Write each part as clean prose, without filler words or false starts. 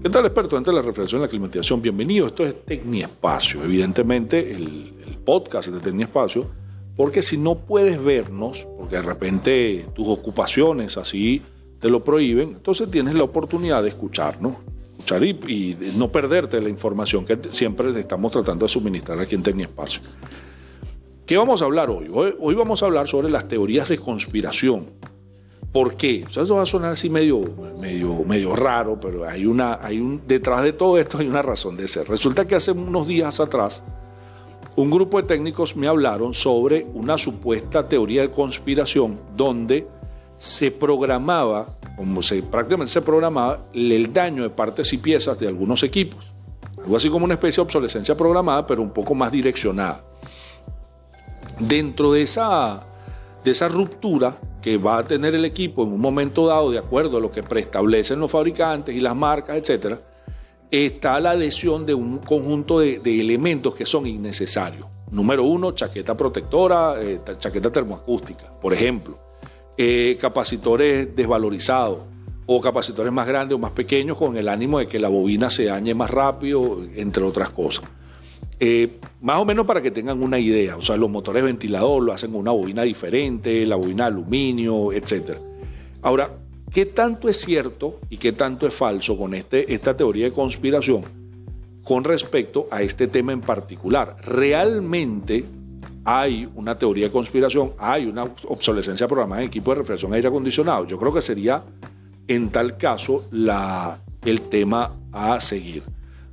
¿Qué tal, experto? Ante la reflexión de la climatización, bienvenido. Esto es Tecniespacio, evidentemente el podcast de Tecniespacio, porque si no puedes vernos, porque de repente tus ocupaciones así te lo prohíben, entonces tienes la oportunidad de escucharnos, escuchar y no perderte la información que siempre estamos tratando de suministrar aquí en Tecniespacio. ¿Qué vamos a hablar hoy? Hoy vamos a hablar sobre las teorías de conspiración. ¿Por qué? O sea, eso va a sonar así medio raro, pero detrás de todo esto hay una razón de ser. Resulta que hace unos días atrás, un grupo de técnicos me hablaron sobre una supuesta teoría de conspiración donde se programaba, prácticamente se programaba el daño de partes y piezas de algunos equipos. Algo así como una especie de obsolescencia programada, pero un poco más direccionada. Dentro de esa ruptura que va a tener el equipo en un momento dado, de acuerdo a lo que preestablecen los fabricantes y las marcas, etcétera, está la adhesión de un conjunto de elementos que son innecesarios. Número uno, chaqueta protectora, chaqueta termoacústica, por ejemplo, capacitores desvalorizados o capacitores más grandes o más pequeños con el ánimo de que la bobina se dañe más rápido, entre otras cosas. Más o menos para que tengan una idea, o sea, los motores de ventilador lo hacen con una bobina diferente, la bobina de aluminio, etc. Ahora, ¿qué tanto es cierto y qué tanto es falso con esta teoría de conspiración con respecto a este tema en particular? ¿Realmente hay una teoría de conspiración, hay una obsolescencia programada en equipos de refrigeración y aire acondicionado? Yo creo que sería, en tal caso, el tema a seguir.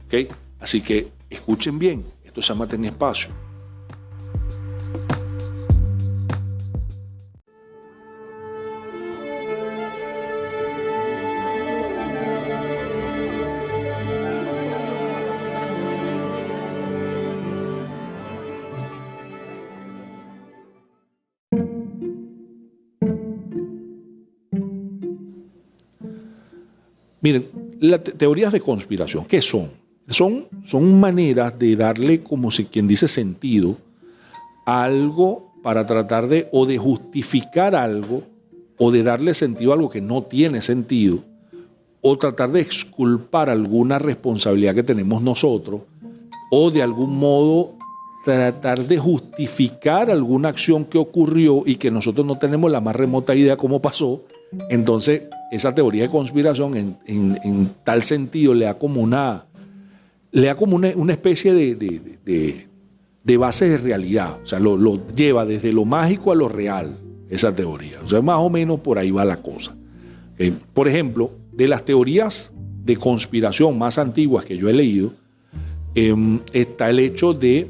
¿Okay? Así que escuchen bien, esto se llama Tecniespacio. Miren, las teorías de conspiración, ¿qué son? Son maneras de darle, como si quien dice, sentido a algo para tratar de justificar algo o de darle sentido a algo que no tiene sentido o tratar de exculpar alguna responsabilidad que tenemos nosotros o de algún modo tratar de justificar alguna acción que ocurrió y que nosotros no tenemos la más remota idea cómo pasó. Entonces, esa teoría de conspiración en tal sentido le da como una especie de base de realidad. O sea, lo lleva desde lo mágico a lo real, esa teoría. O sea, más o menos por ahí va la cosa. Por ejemplo, de las teorías de conspiración más antiguas que yo he leído, está el hecho de,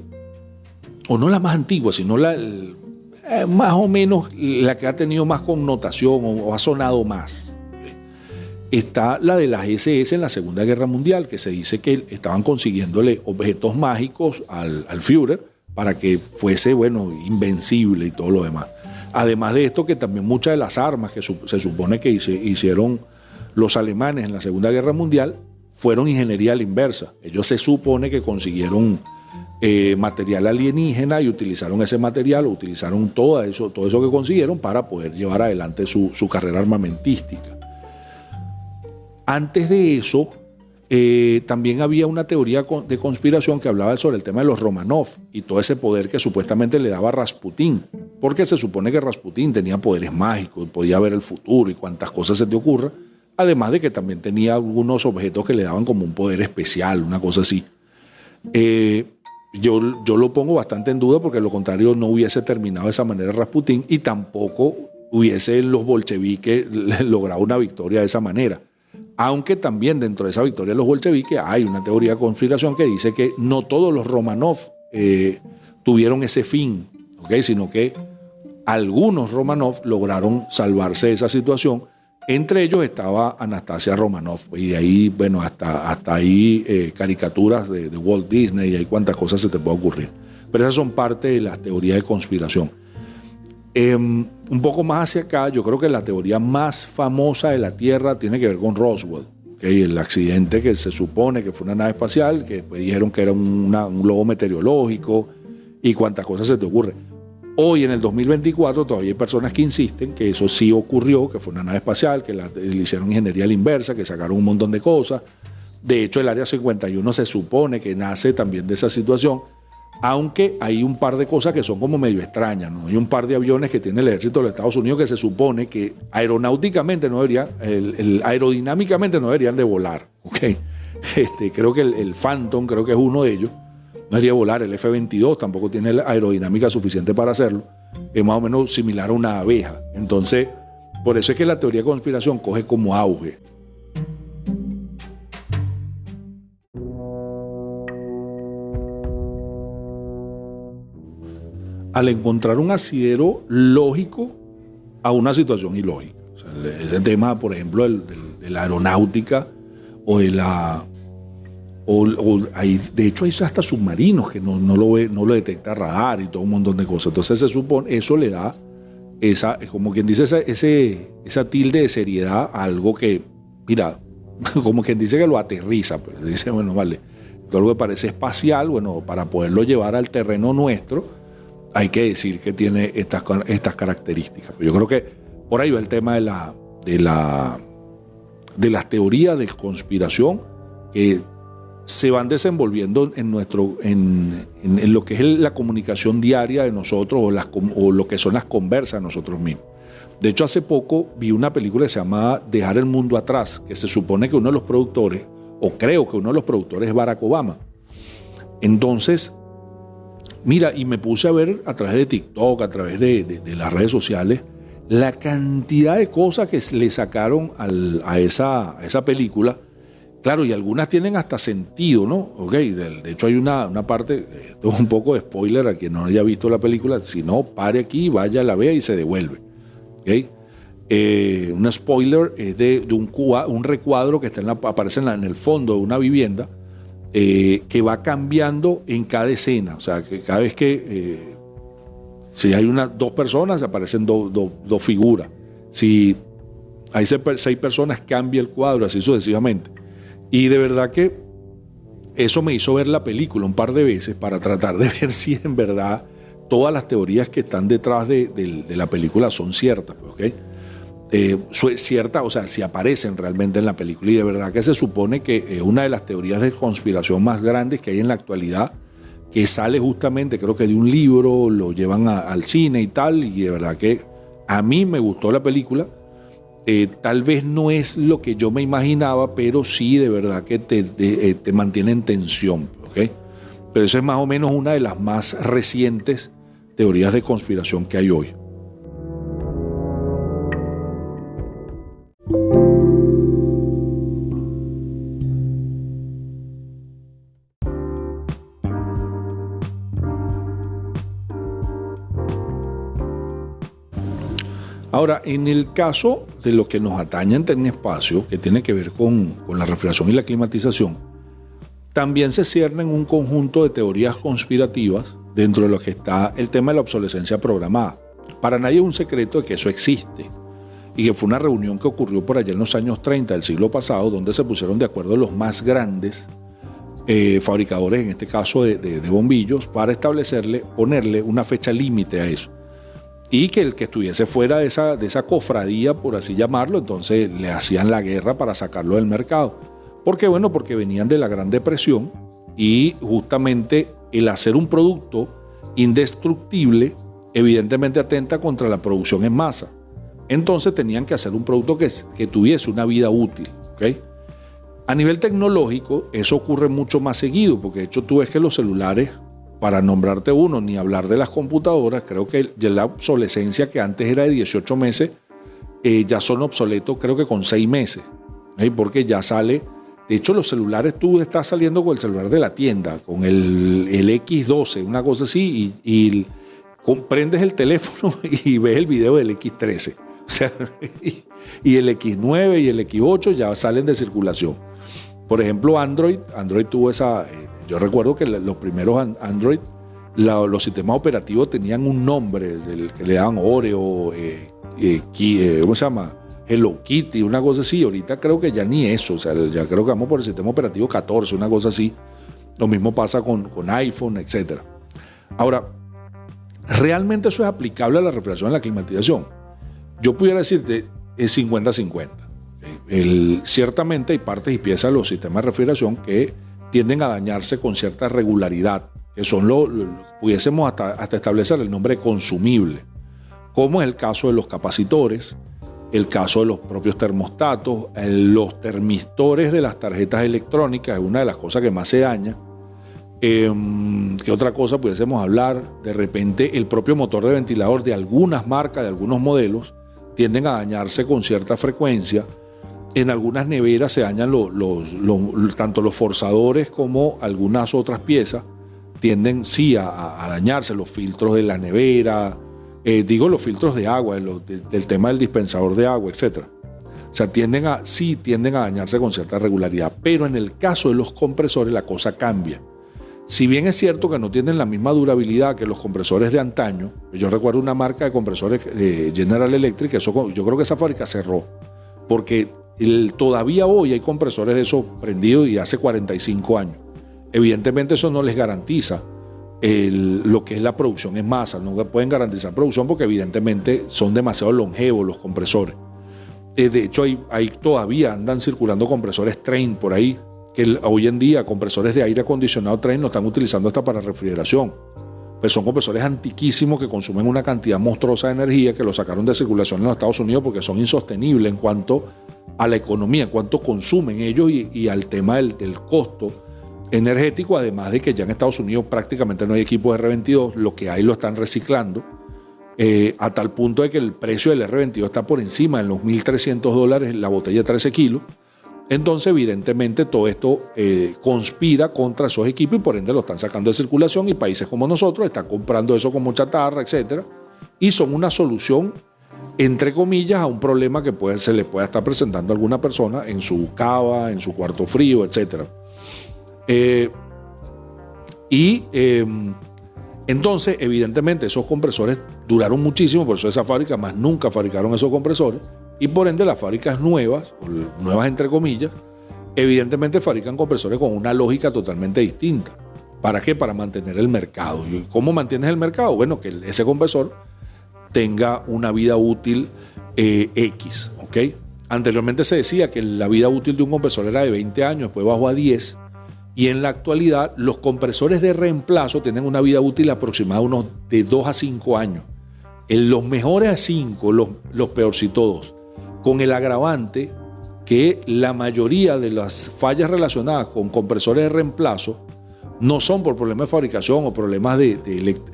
o no la más antigua, sino más o menos la que ha tenido más connotación o ha sonado más. Está la de las SS en la Segunda Guerra Mundial, que se dice que estaban consiguiéndole objetos mágicos al Führer para que fuese, invencible y todo lo demás. Además de esto, que también muchas de las armas que se supone que hicieron los alemanes en la Segunda Guerra Mundial fueron ingeniería a la inversa. Ellos se supone que consiguieron material alienígena y utilizaron ese material, o utilizaron todo eso que consiguieron para poder llevar adelante su carrera armamentística. Antes de eso, también había una teoría de conspiración que hablaba sobre el tema de los Romanov y todo ese poder que supuestamente le daba Rasputín, porque se supone que Rasputín tenía poderes mágicos, podía ver el futuro y cuantas cosas se te ocurra, además de que también tenía algunos objetos que le daban como un poder especial, una cosa así. Yo lo pongo bastante en duda, porque de lo contrario no hubiese terminado de esa manera Rasputín y tampoco hubiesen los bolcheviques logrado una victoria de esa manera. Aunque también dentro de esa victoria de los bolcheviques hay una teoría de conspiración que dice que no todos los Romanov tuvieron ese fin, ¿okay? Sino que algunos Romanov lograron salvarse de esa situación. Entre ellos estaba Anastasia Romanov, y de ahí, hasta ahí caricaturas de Walt Disney y hay cuantas cosas se te puede ocurrir. Pero esas son parte de las teorías de conspiración. Un poco más hacia acá, yo creo que la teoría más famosa de la Tierra tiene que ver con Roswell, ¿okay? El accidente que se supone que fue una nave espacial, que después dijeron que era un globo meteorológico y cuantas cosas se te ocurre. Hoy, en el 2024, todavía hay personas que insisten que eso sí ocurrió, que fue una nave espacial, que le hicieron ingeniería a la inversa, que sacaron un montón de cosas. De hecho, el Área 51 se supone que nace también de esa situación, aunque hay un par de cosas que son como medio extrañas, ¿no? Hay un par de aviones que tiene el ejército de los Estados Unidos que se supone que aeronáuticamente no deberían, aerodinámicamente no deberían de volar, ¿ok? Creo que el Phantom, creo que es uno de ellos, no debería volar. El F-22 tampoco tiene la aerodinámica suficiente para hacerlo, es más o menos similar a una abeja. Entonces, por eso es que la teoría de conspiración coge como auge. Al encontrar un asidero lógico a una situación ilógica. O sea, ese tema, por ejemplo, de la aeronáutica o de la... de hecho, hay hasta submarinos que no lo detecta radar y todo un montón de cosas. Entonces se supone, eso le da esa, como quien dice, esa tilde de seriedad a algo que, mira, como quien dice que lo aterriza. Pues dice, bueno, vale, todo algo que parece espacial, bueno, para poderlo llevar al terreno nuestro, hay que decir que tiene estas características. Yo creo que por ahí va el tema de las teorías de conspiración que se van desenvolviendo en lo que es la comunicación diaria de nosotros o lo que son las conversas de nosotros mismos. De hecho, hace poco vi una película que se llama Dejar el mundo atrás, que se supone que uno de los productores, o creo que uno de los productores es Barack Obama. Entonces, mira, y me puse a ver a través de TikTok, a través de las redes sociales, la cantidad de cosas que le sacaron a esa película. Claro, y algunas tienen hasta sentido, ¿no? Okay, de hecho hay una parte, esto es un poco de spoiler a quien no haya visto la película, si no, pare aquí, vaya, la vea y se devuelve. Okay. Un spoiler es de un recuadro que aparece en el fondo de una vivienda, que va cambiando en cada escena. O sea, que cada vez que si hay dos personas, aparecen dos figuras. Si hay 6 personas, cambia el cuadro, así sucesivamente. Y de verdad que eso me hizo ver la película un par de veces para tratar de ver si en verdad todas las teorías que están detrás de la película son ciertas, ¿ok? Ciertas, o sea, si aparecen realmente en la película. Y de verdad que se supone que una de las teorías de conspiración más grandes que hay en la actualidad, que sale justamente, creo que de un libro, lo llevan al cine y tal, y de verdad que a mí me gustó la película. Tal vez no es lo que yo me imaginaba, pero sí de verdad que te mantiene en tensión, ¿ok? Pero esa es más o menos una de las más recientes teorías de conspiración que hay hoy. Ahora, en el caso de lo que nos atañe en Tecnespacio, que tiene que ver con la refrigeración y la climatización, también se ciernen un conjunto de teorías conspirativas dentro de lo que está el tema de la obsolescencia programada. Para nadie es un secreto de que eso existe y que fue una reunión que ocurrió por allá en los años 30 del siglo pasado, donde se pusieron de acuerdo los más grandes fabricadores, en este caso de bombillos, para ponerle una fecha límite a eso. Y que el que estuviese fuera de esa cofradía, por así llamarlo, entonces le hacían la guerra para sacarlo del mercado. ¿Por qué? Bueno, porque venían de la Gran Depresión y justamente el hacer un producto indestructible evidentemente atenta contra la producción en masa. Entonces tenían que hacer un producto que tuviese una vida útil, ¿okay? A nivel tecnológico eso ocurre mucho más seguido, porque de hecho tú ves que los celulares, para nombrarte uno, ni hablar de las computadoras, creo que ya la obsolescencia que antes era de 18 meses, ya son obsoletos creo que con 6 meses, ¿eh? Porque ya sale, de hecho los celulares, tú estás saliendo con el celular de la tienda, con el X12, una cosa así, y prendes el teléfono y ves el video del X13, o sea, y el X9 y el X8 ya salen de circulación. Por ejemplo, Android tuvo esa... Yo recuerdo que los primeros Android, los sistemas operativos tenían un nombre, que le daban Oreo, ¿cómo se llama? Hello Kitty, una cosa así. Ahorita creo que ya ni eso, o sea, ya creo que vamos por el sistema operativo 14, una cosa así. Lo mismo pasa con iPhone, etc. Ahora, ¿realmente eso es aplicable a la refrigeración y la climatización? Yo pudiera decirte, es 50-50. ciertamente hay partes y piezas de los sistemas de refrigeración que tienden a dañarse con cierta regularidad, que son pudiésemos hasta establecer el nombre de consumible, como es el caso de los capacitores, el caso de los propios termostatos, los termistores de las tarjetas electrónicas, es una de las cosas que más se daña. ¿Qué otra cosa pudiésemos hablar? De repente el propio motor de ventilador de algunas marcas, de algunos modelos, tienden a dañarse con cierta frecuencia. En algunas neveras se dañan tanto los forzadores como algunas otras piezas tienden sí a dañarse, los filtros de la nevera, los filtros de agua, del tema del dispensador de agua, etc. O sea, tienden a dañarse con cierta regularidad, pero en el caso de los compresores la cosa cambia. Si bien es cierto que no tienen la misma durabilidad que los compresores de antaño, yo recuerdo una marca de compresores General Electric, yo creo que esa fábrica cerró, porque todavía hoy hay compresores de esos prendidos y hace 45 años. Evidentemente eso no les garantiza lo que es la producción en masa, no pueden garantizar producción porque evidentemente son demasiado longevos los compresores. De hecho, todavía andan circulando compresores Trane por ahí, que hoy en día compresores de aire acondicionado Trane lo están utilizando hasta para refrigeración. Pues son compresores antiquísimos que consumen una cantidad monstruosa de energía, que lo sacaron de circulación en los Estados Unidos porque son insostenibles en cuanto a la economía, en cuanto consumen ellos y al tema del costo energético, además de que ya en Estados Unidos prácticamente no hay equipos de R22, lo que hay lo están reciclando, a tal punto de que el precio del R22 está por encima de los $1,300 la botella de 13 kilos. Entonces, evidentemente, todo esto conspira contra esos equipos y por ende lo están sacando de circulación, y países como nosotros están comprando eso como chatarra, etc. Y son una solución, entre comillas, a un problema que se le pueda estar presentando a alguna persona en su cava, en su cuarto frío, etc. Entonces, evidentemente, esos compresores duraron muchísimo, por eso esas fábricas más nunca fabricaron esos compresores, y por ende las fábricas nuevas, o nuevas entre comillas, evidentemente fabrican compresores con una lógica totalmente distinta. ¿Para qué? Para mantener el mercado. ¿Y cómo mantienes el mercado? Bueno, que ese compresor tenga una vida útil X, ¿ok? Anteriormente se decía que la vida útil de un compresor era de 20 años, después bajó a 10, y en la actualidad los compresores de reemplazo tienen una vida útil aproximada de 2 a 5 años. En los mejores a 5, los peorcitos 2, con el agravante que la mayoría de las fallas relacionadas con compresores de reemplazo no son por problemas de fabricación o problemas de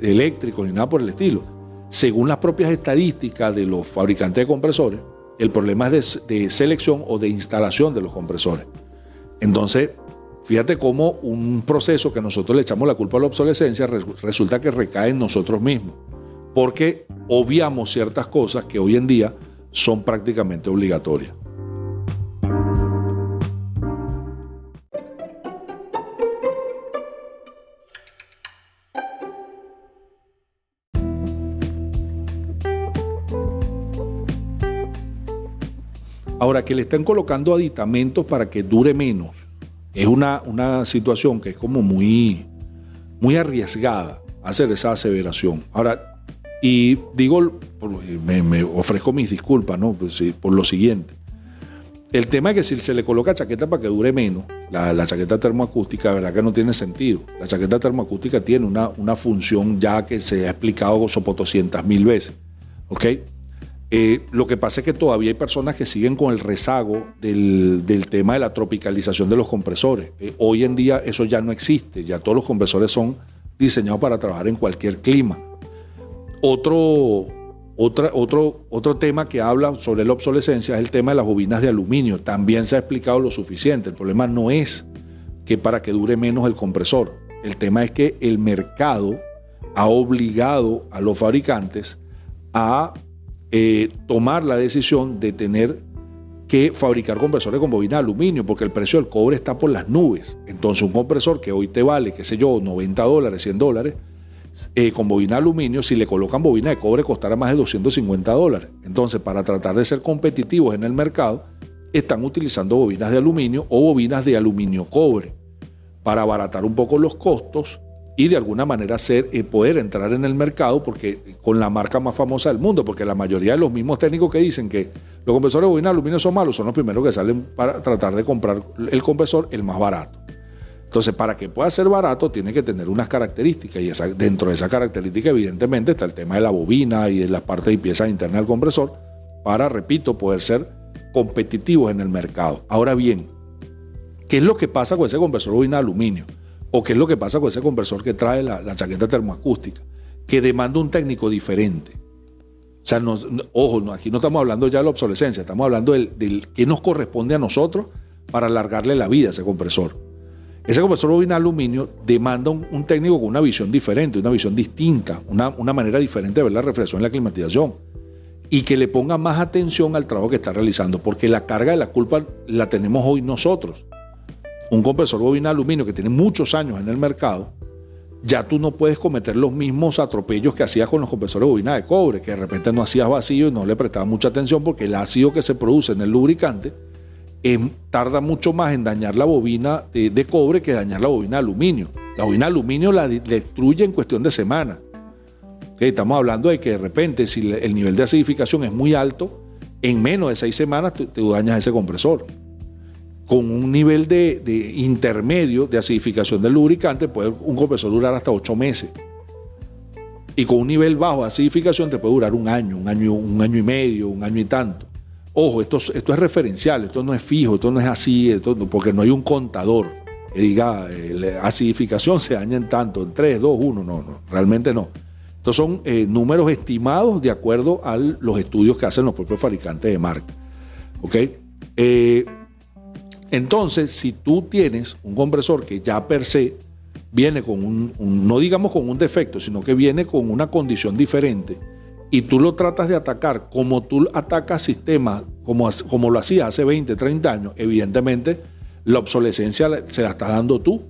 eléctricos ni nada por el estilo. Según las propias estadísticas de los fabricantes de compresores, el problema es de selección o de instalación de los compresores. Entonces, fíjate cómo un proceso que nosotros le echamos la culpa a la obsolescencia resulta que recae en nosotros mismos, porque obviamos ciertas cosas que hoy en día son prácticamente obligatorias. Ahora, que le estén colocando aditamentos para que dure menos, es una situación que es como muy, muy arriesgada hacer esa aseveración. Ahora, y digo, me ofrezco mis disculpas, ¿no? Pues, sí, por lo siguiente. El tema es que si se le coloca chaqueta para que dure menos, la chaqueta termoacústica, de verdad que no tiene sentido. La chaqueta termoacústica tiene una función ya que se ha explicado 200,000 veces, ¿ok? Lo que pasa es que todavía hay personas que siguen con el rezago del tema de la tropicalización de los compresores. Hoy en día eso ya no existe, ya todos los compresores son diseñados para trabajar en cualquier clima. Otro tema que habla sobre la obsolescencia es el tema de las bobinas de aluminio. También se ha explicado lo suficiente. El problema no es que para que dure menos el compresor. El tema es que el mercado ha obligado a los fabricantes a tomar la decisión de tener que fabricar compresores con bobina de aluminio, porque el precio del cobre está por las nubes. Entonces un compresor que hoy te vale, qué sé yo, $90, $100, con bobina de aluminio, si le colocan bobina de cobre costará más de $250. Entonces, para tratar de ser competitivos en el mercado, están utilizando bobinas de aluminio o bobinas de aluminio cobre para abaratar un poco los costos y de alguna manera poder entrar en el mercado, porque con la marca más famosa del mundo, porque la mayoría de los mismos técnicos que dicen que Los compresores de bobina de aluminio son malos, son los primeros que salen para tratar de comprar el compresor el más barato. Entonces, para que pueda ser barato, tiene que tener unas características, y dentro de esa característica, evidentemente, está el tema de la bobina y de las partes y piezas internas del compresor, para, repito, poder ser competitivos en el mercado. Ahora bien, ¿qué es lo que pasa con ese compresor de bobina de aluminio? ¿O qué es lo que pasa con ese compresor que trae la chaqueta termoacústica? Que demanda un técnico diferente. O sea, ojo, aquí no estamos hablando ya de la obsolescencia, estamos hablando del que nos corresponde a nosotros para alargarle la vida a ese compresor. Ese compresor de bobina de aluminio demanda un técnico con una visión diferente, una visión distinta, una manera diferente de ver la refrigeración y la climatización, y que le ponga más atención al trabajo que está realizando, porque la carga de la culpa la tenemos hoy nosotros. Un compresor de bobina de aluminio que tiene muchos años en el mercado, ya tú no puedes cometer los mismos atropellos que hacías con los compresores de bobina de cobre, que de repente no hacías vacío y no le prestabas mucha atención, porque el ácido que se produce en el lubricante tarda mucho más en dañar la bobina de cobre que dañar la bobina de aluminio. La bobina de aluminio la destruye en cuestión de semanas. Estamos hablando de que de repente, si el nivel de acidificación es muy alto, en menos de 6 semanas te dañas ese compresor. Con un nivel de intermedio de acidificación del lubricante, puede un compresor durar hasta 8 meses. Y con un nivel bajo de acidificación te puede durar un año y medio, un año y tanto. Ojo, esto es referencial, esto no es fijo, esto no es así, porque no hay un contador que diga la acidificación se daña en tanto, en 3, 2, 1, no, realmente no. Estos son números estimados de acuerdo a los estudios que hacen los propios fabricantes de marca. ¿Ok? Entonces, si tú tienes un compresor que ya per se viene con no digamos con un defecto, sino que viene con una condición diferente, y tú lo tratas de atacar como tú atacas sistemas, como lo hacías hace 20, 30 años, evidentemente la obsolescencia se la estás dando tú.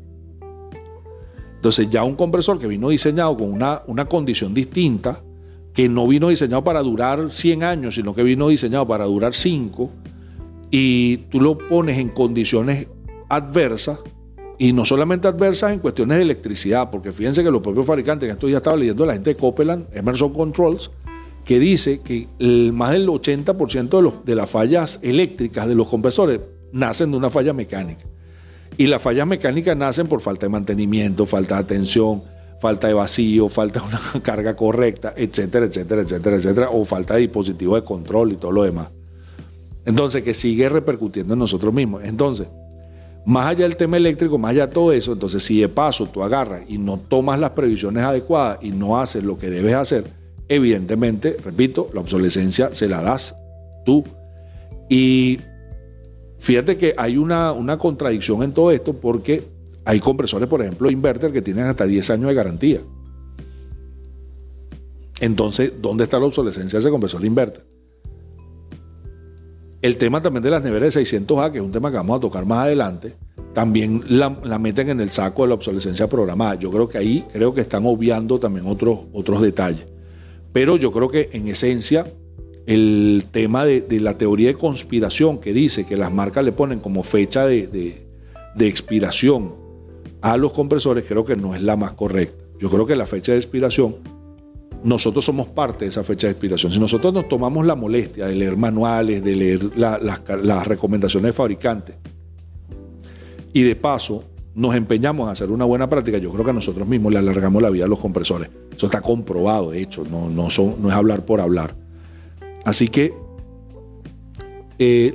Entonces ya un compresor que vino diseñado con una condición distinta, que no vino diseñado para durar 100 años, sino que vino diseñado para durar 5, y tú lo pones en condiciones adversas, y no solamente adversas en cuestiones de electricidad, porque fíjense que los propios fabricantes, que esto ya estaba leyendo la gente de Copeland, Emerson Controls, que dice que más del 80% de las fallas eléctricas de los compresores nacen de una falla mecánica. Y las fallas mecánicas nacen por falta de mantenimiento, falta de atención, falta de vacío, falta de una carga correcta, etcétera, etcétera, etcétera, etcétera, o falta de dispositivos de control y todo lo demás. Entonces, que sigue repercutiendo en nosotros mismos. Entonces, más allá del tema eléctrico, más allá de todo eso, entonces si de paso tú agarras y no tomas las previsiones adecuadas y no haces lo que debes hacer, evidentemente, repito, la obsolescencia se la das tú. Y fíjate que hay una contradicción en todo esto, porque hay compresores, por ejemplo, inverter, que tienen hasta 10 años de garantía. Entonces, ¿dónde está la obsolescencia de ese compresor inverter? El tema también de las neveras de 600A, que es un tema que vamos a tocar más adelante, también la meten en el saco de la obsolescencia programada. Yo creo que ahí están obviando también otros detalles. Pero yo creo que en esencia el tema de la teoría de conspiración, que dice que las marcas le ponen como fecha de expiración a los compresores, creo que no es la más correcta. Yo creo que la fecha de expiración, nosotros somos parte de esa fecha de expiración. Si nosotros nos tomamos la molestia de leer manuales, de leer las recomendaciones de fabricantes, y de paso nos empeñamos a hacer una buena práctica, yo creo que a nosotros mismos le alargamos la vida a los compresores. Eso está comprobado, de hecho, no es hablar por hablar. Así que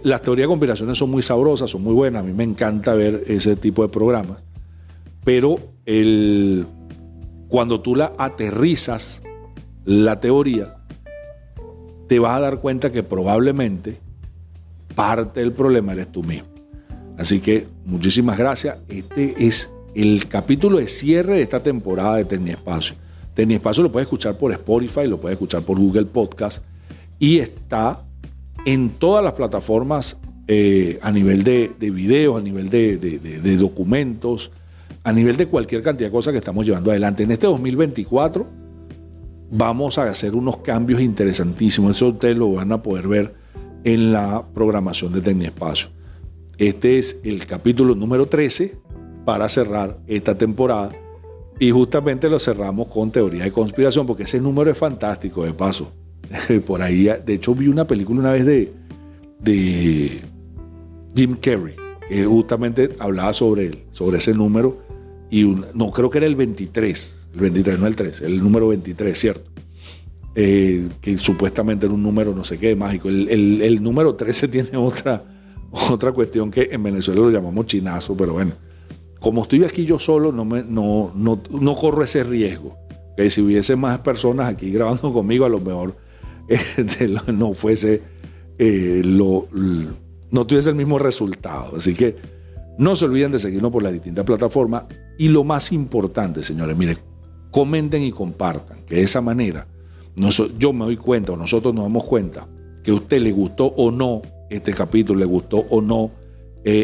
las teorías de conspiraciones son muy sabrosas, son muy buenas. A mí me encanta ver ese tipo de programas. Pero cuando tú la aterrizas, la teoría, te vas a dar cuenta que probablemente parte del problema eres tú mismo. Así que muchísimas gracias. Este es el capítulo de cierre de esta temporada de Tecniespacio. Tecniespacio lo puedes escuchar por Spotify, lo puedes escuchar por Google Podcast, y está en todas las plataformas a nivel de videos, a nivel de documentos, a nivel de cualquier cantidad de cosas que estamos llevando adelante. En este 2024 vamos a hacer unos cambios interesantísimos. Eso ustedes lo van a poder ver en la programación de Tecniespacio. Este es el capítulo número 13 para cerrar esta temporada, y justamente lo cerramos con teoría de conspiración, porque ese número es fantástico, de paso. Por ahí, de hecho, vi una película una vez de Jim Carrey, que justamente hablaba sobre ese número, y no, creo que era el 23, no el 3, el número 23, ¿cierto? Que supuestamente era un número no sé qué mágico. El número 13 tiene otra cuestión que en Venezuela lo llamamos chinazo, pero bueno, como estoy aquí yo solo, no corro ese riesgo. ¿Okay? Si hubiese más personas aquí grabando conmigo, a lo mejor no fuese no tuviese el mismo resultado. Así que no se olviden de seguirnos por las distintas plataformas, y lo más importante, señores, miren, comenten y compartan, que de esa manera yo me doy cuenta, o nosotros nos damos cuenta, que a usted le gustó o no este capítulo, le gustó o no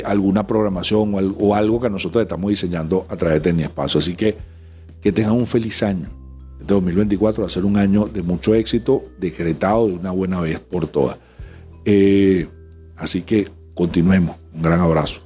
alguna programación o algo que nosotros estamos diseñando a través de TecniEspacio. Así que tengan un feliz año. Este 2024 va a ser un año de mucho éxito, decretado de una buena vez por todas. Así que continuemos. Un gran abrazo.